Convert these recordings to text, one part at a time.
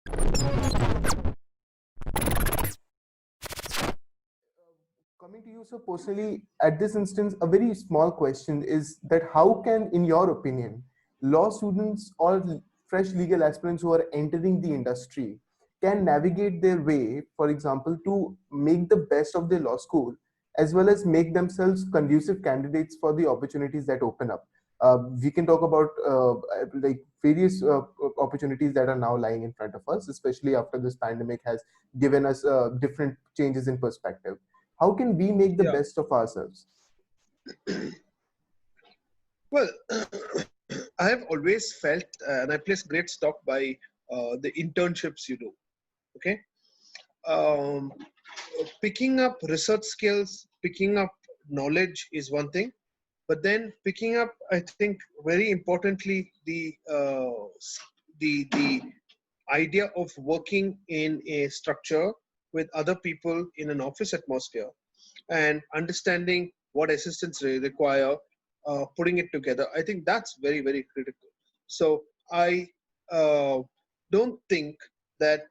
Coming to you, so personally, at this instance, a very small question is that how can, in your opinion, law students or fresh legal aspirants who are entering the industry can navigate their way, for example, to make the best of their law school, as well as make themselves conducive candidates for the opportunities that open up? We can talk about like various opportunities that are now lying in front of us, especially after this pandemic has given us different changes in perspective. How can we make the Yeah. best of ourselves? Well, I have always felt, and I place great stock by the internships you do. Okay, um, picking up research skills, picking up knowledge is one thing, but then picking up, I think, very importantly, the idea of working in a structure with other people in an office atmosphere and understanding what assistants require, putting it together. I think that's very, very critical. So I uh, don't think that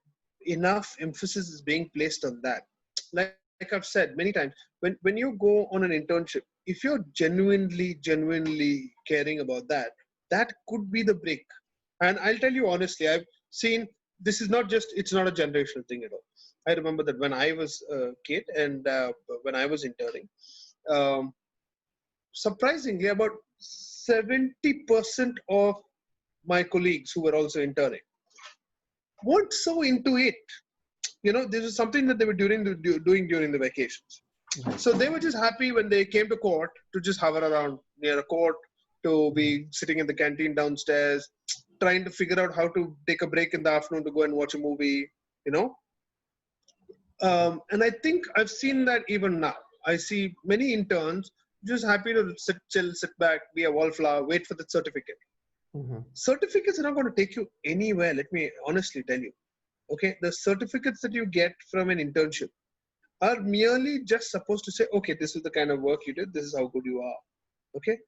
enough emphasis is being placed on that. Like I've said many times, when you go on an internship, if you're genuinely caring about that, that could be the break. And I'll tell you honestly, I've seen this is not just, it's not a generational thing at all. I remember that when I was a kid and when I was interning, um, surprisingly, about 70% of my colleagues who were also interning weren't so into it. You know, this is something that they were doing during the vacations. So they were just happy when they came to court to just hover around near a court, to be sitting in the canteen downstairs, trying to figure out how to take a break in the afternoon to go and watch a movie, you know. And I think I've seen that even now. I see many interns just happy to sit, chill, sit back, be a wallflower, wait for the certificate. Mm-hmm. Certificates are not going to take you anywhere, let me honestly tell you. Okay, the certificates that you get from an internship are merely just supposed to say, okay, this is the kind of work you did, this is how good you are. Okay,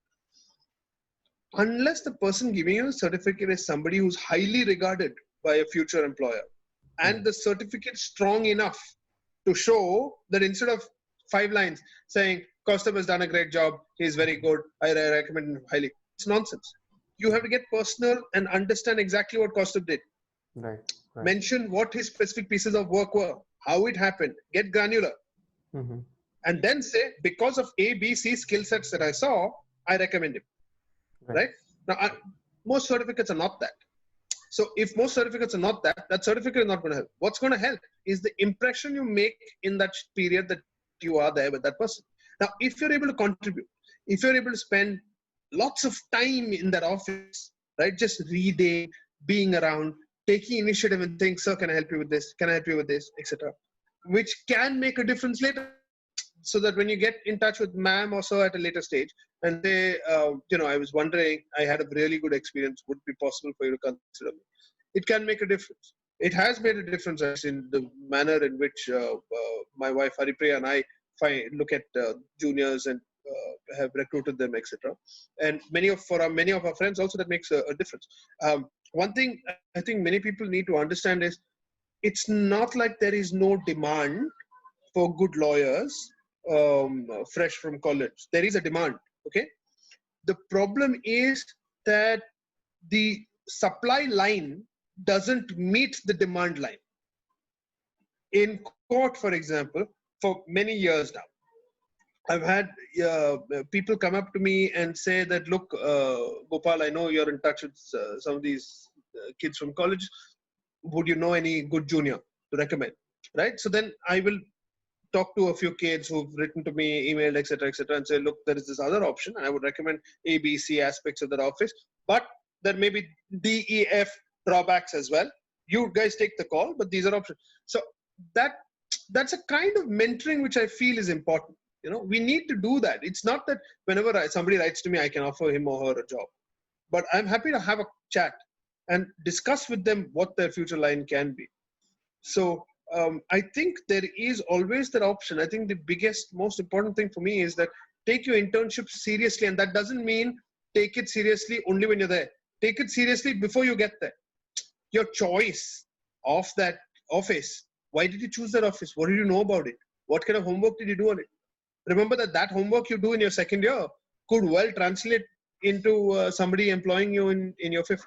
unless the person giving you a certificate is somebody who's highly regarded by a future employer, and the certificate strong enough to show that instead of 5 lines saying Kaustubh has done a great job, he's very good, I recommend him highly, it's nonsense. You have to get personal and understand exactly what Kaustubh did. Right. Right. Mention what his specific pieces of work were, how it happened, get granular, Mm-hmm. and then say, because of A, B, C skill sets that I saw, I recommend him. Right? Now, most certificates are not that. So if most certificates are not that, that certificate is not going to help. What's going to help is the impression you make in that period that you are there with that person. Now, if you're able to contribute, if you're able to spend lots of time in that office, right, just reading, being around, taking initiative and saying, sir, can I help you with this? Can I help you with this? Etc. Which can make a difference later. So that when you get in touch with ma'am or so at a later stage and say, you know, I was wondering, I had a really good experience, would it be possible for you to consider me? It can make a difference. It has made a difference in the manner in which my wife Haripriya and I look at juniors and have recruited them, etc. And many of our friends also, that makes a difference. One thing I think many people need to understand is it's not like there is no demand for good lawyers fresh from college. There is a demand. Okay. The problem is that the supply line doesn't meet the demand line. In court, for example, for many years now, I've had people come up to me and say that, look, Gopal, I know you're in touch with some of these kids from college. Would you know any good junior to recommend? Right. So then I will talk to a few kids who've written to me, emailed, etc., and say, look, there is this other option, and I would recommend A, B, C aspects of that office, but there may be D, E, F drawbacks as well. You guys take the call, but these are options. So that's a kind of mentoring which I feel is important. You know, we need to do that. It's not that whenever somebody writes to me, I can offer him or her a job, but I'm happy to have a chat and discuss with them what their future line can be. So I think there is always that option. I think the biggest, most important thing for me is that take your internship seriously. And that doesn't mean take it seriously only when you're there. Take it seriously before you get there. Your choice of that office. Why did you choose that office? What did you know about it? What kind of homework did you do on it? Remember that homework you do in your second year could well translate into somebody employing you in your fifth.